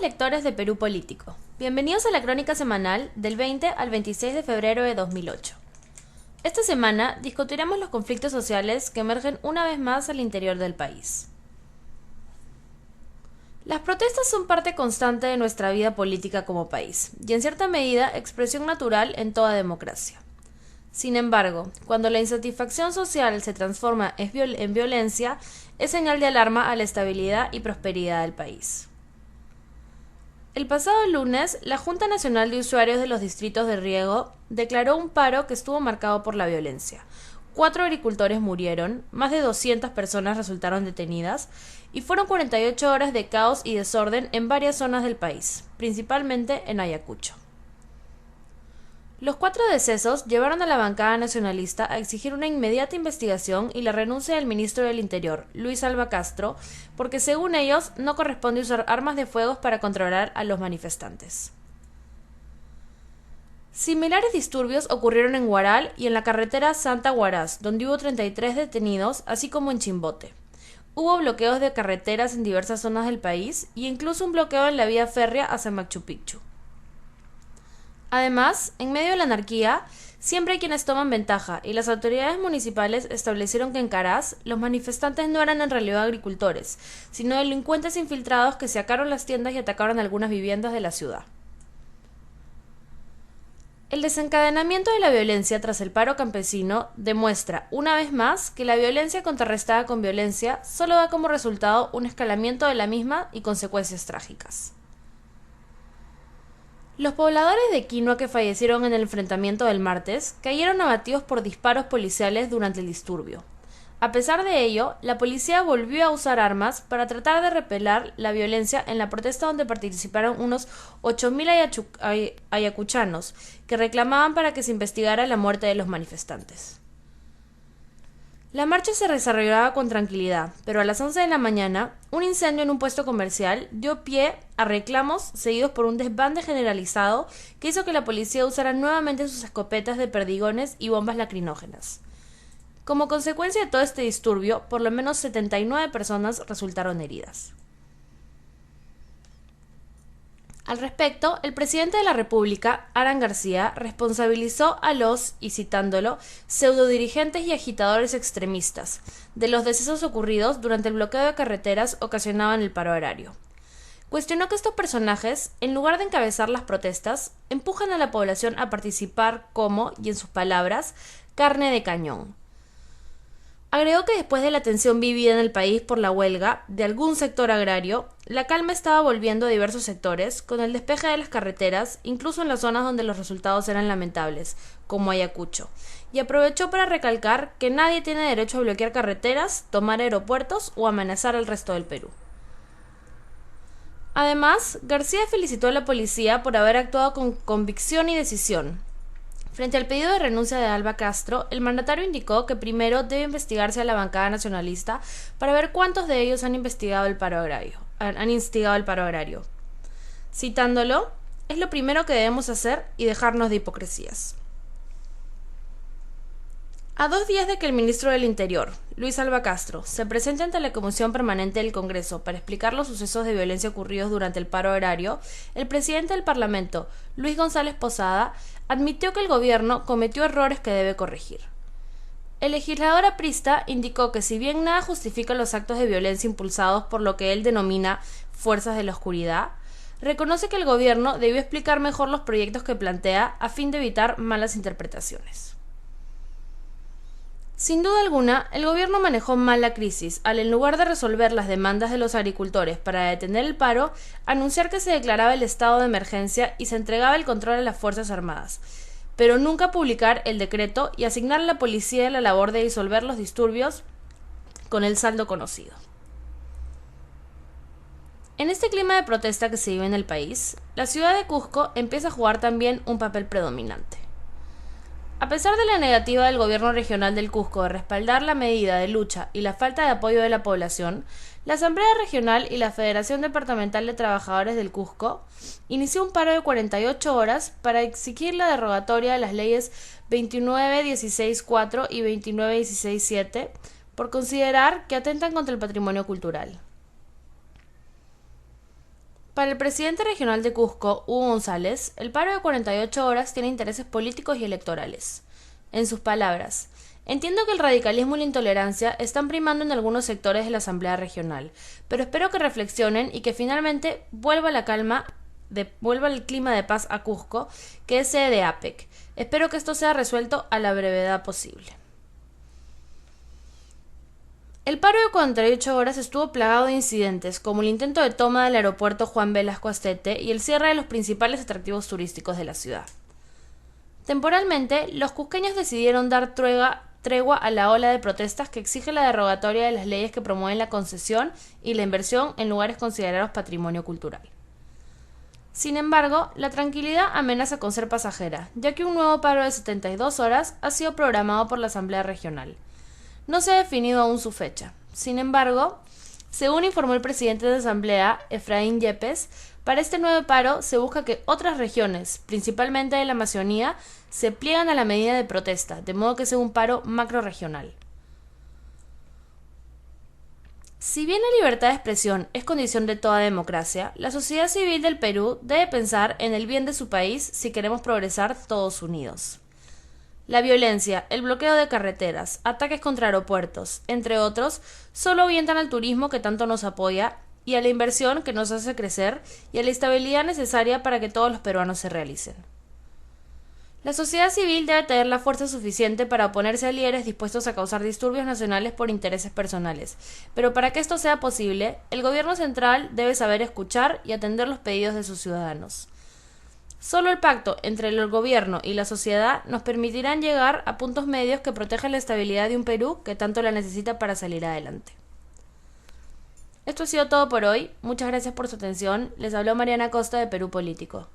lectores de Perú Político. Bienvenidos a la crónica semanal del 20 al 26 de febrero de 2008. Esta semana discutiremos los conflictos sociales que emergen una vez más al interior del país. Las protestas son parte constante de nuestra vida política como país, y en cierta medida expresión natural en toda democracia. Sin embargo, cuando la insatisfacción social se transforma en violencia, es señal de alarma a la estabilidad y prosperidad del país. El pasado lunes, la Junta Nacional de Usuarios de los Distritos de Riego declaró un paro que estuvo marcado por la violencia. 4 agricultores murieron, más de 200 personas resultaron detenidas y fueron 48 horas de caos y desorden en varias zonas del país, principalmente en Ayacucho. Los 4 decesos llevaron a la bancada nacionalista a exigir una inmediata investigación y la renuncia del ministro del Interior, Luis Alba Castro, porque según ellos no corresponde usar armas de fuego para controlar a los manifestantes. Similares disturbios ocurrieron en Huaral y en la carretera Santa-Huaraz, donde hubo 33 detenidos, así como en Chimbote. Hubo bloqueos de carreteras en diversas zonas del país y incluso un bloqueo en la vía férrea hacia Machu Picchu. Además, en medio de la anarquía, siempre hay quienes toman ventaja y las autoridades municipales establecieron que en Caraz los manifestantes no eran en realidad agricultores, sino delincuentes infiltrados que sacaron las tiendas y atacaron algunas viviendas de la ciudad. El desencadenamiento de la violencia tras el paro campesino demuestra, una vez más, que la violencia contrarrestada con violencia solo da como resultado un escalamiento de la misma y consecuencias trágicas. Los pobladores de Quinua que fallecieron en el enfrentamiento del martes cayeron abatidos por disparos policiales durante el disturbio. A pesar de ello, la policía volvió a usar armas para tratar de repeler la violencia en la protesta donde participaron unos 8.000 ayacuchanos que reclamaban para que se investigara la muerte de los manifestantes. La marcha se desarrollaba con tranquilidad, pero a las 11 de la mañana, un incendio en un puesto comercial dio pie a reclamos seguidos por un desbande generalizado que hizo que la policía usara nuevamente sus escopetas de perdigones y bombas lacrimógenas. Como consecuencia de todo este disturbio, por lo menos 79 personas resultaron heridas. Al respecto, el presidente de la República, Alan García, responsabilizó a los, y citándolo, pseudodirigentes y agitadores extremistas de los decesos ocurridos durante el bloqueo de carreteras ocasionado en el paro agrario. Cuestionó que estos personajes, en lugar de encabezar las protestas, empujan a la población a participar como, y en sus palabras, carne de cañón. Agregó que después de la tensión vivida en el país por la huelga de algún sector agrario, la calma estaba volviendo a diversos sectores, con el despeje de las carreteras, incluso en las zonas donde los resultados eran lamentables, como Ayacucho, y aprovechó para recalcar que nadie tiene derecho a bloquear carreteras, tomar aeropuertos o amenazar al resto del Perú. Además, García felicitó a la policía por haber actuado con convicción y decisión. Frente al pedido de renuncia de Alba Castro, el mandatario indicó que primero debe investigarse a la bancada nacionalista para ver cuántos de ellos han instigado el paro agrario. Citándolo, es lo primero que debemos hacer y dejarnos de hipocresías. A 2 días de que el ministro del Interior, Luis Alba Castro, se presente ante la Comisión Permanente del Congreso para explicar los sucesos de violencia ocurridos durante el paro agrario, el presidente del Parlamento, Luis González Posada, admitió que el gobierno cometió errores que debe corregir. El legislador aprista indicó que si bien nada justifica los actos de violencia impulsados por lo que él denomina fuerzas de la oscuridad, reconoce que el gobierno debió explicar mejor los proyectos que plantea a fin de evitar malas interpretaciones. Sin duda alguna, el gobierno manejó mal la crisis al, en lugar de resolver las demandas de los agricultores para detener el paro, anunciar que se declaraba el estado de emergencia y se entregaba el control a las Fuerzas Armadas, pero nunca publicar el decreto y asignar a la policía la labor de disolver los disturbios con el saldo conocido. En este clima de protesta que se vive en el país, la ciudad de Cusco empieza a jugar también un papel predominante. A pesar de la negativa del gobierno regional del Cusco de respaldar la medida de lucha y la falta de apoyo de la población, la Asamblea Regional y la Federación Departamental de Trabajadores del Cusco inició un paro de 48 horas para exigir la derogatoria de las leyes 29.16.4 y 29.16.7 por considerar que atentan contra el patrimonio cultural. Para el presidente regional de Cusco, Hugo González, el paro de 48 horas tiene intereses políticos y electorales. En sus palabras, entiendo que el radicalismo y la intolerancia están primando en algunos sectores de la Asamblea Regional, pero espero que reflexionen y que finalmente vuelva el clima de paz a Cusco, que es sede de APEC. Espero que esto sea resuelto a la brevedad posible. El paro de 48 horas estuvo plagado de incidentes, como el intento de toma del aeropuerto Juan Velasco Astete y el cierre de los principales atractivos turísticos de la ciudad. Temporalmente, los cusqueños decidieron dar tregua a la ola de protestas que exige la derogatoria de las leyes que promueven la concesión y la inversión en lugares considerados patrimonio cultural. Sin embargo, la tranquilidad amenaza con ser pasajera, ya que un nuevo paro de 72 horas ha sido programado por la Asamblea Regional. No se ha definido aún su fecha. Sin embargo, según informó el presidente de la Asamblea, Efraín Yepes, para este nuevo paro se busca que otras regiones, principalmente de la Amazonía, se pliegan a la medida de protesta, de modo que sea un paro macrorregional. Si bien la libertad de expresión es condición de toda democracia, la sociedad civil del Perú debe pensar en el bien de su país si queremos progresar todos unidos. La violencia, el bloqueo de carreteras, ataques contra aeropuertos, entre otros, solo ahuyentan al turismo que tanto nos apoya y a la inversión que nos hace crecer y a la estabilidad necesaria para que todos los peruanos se realicen. La sociedad civil debe tener la fuerza suficiente para oponerse a líderes dispuestos a causar disturbios nacionales por intereses personales, pero para que esto sea posible, el gobierno central debe saber escuchar y atender los pedidos de sus ciudadanos. Solo el pacto entre el gobierno y la sociedad nos permitirán llegar a puntos medios que protejan la estabilidad de un Perú que tanto la necesita para salir adelante. Esto ha sido todo por hoy. Muchas gracias por su atención. Les habló Mariana Costa de Perú Político.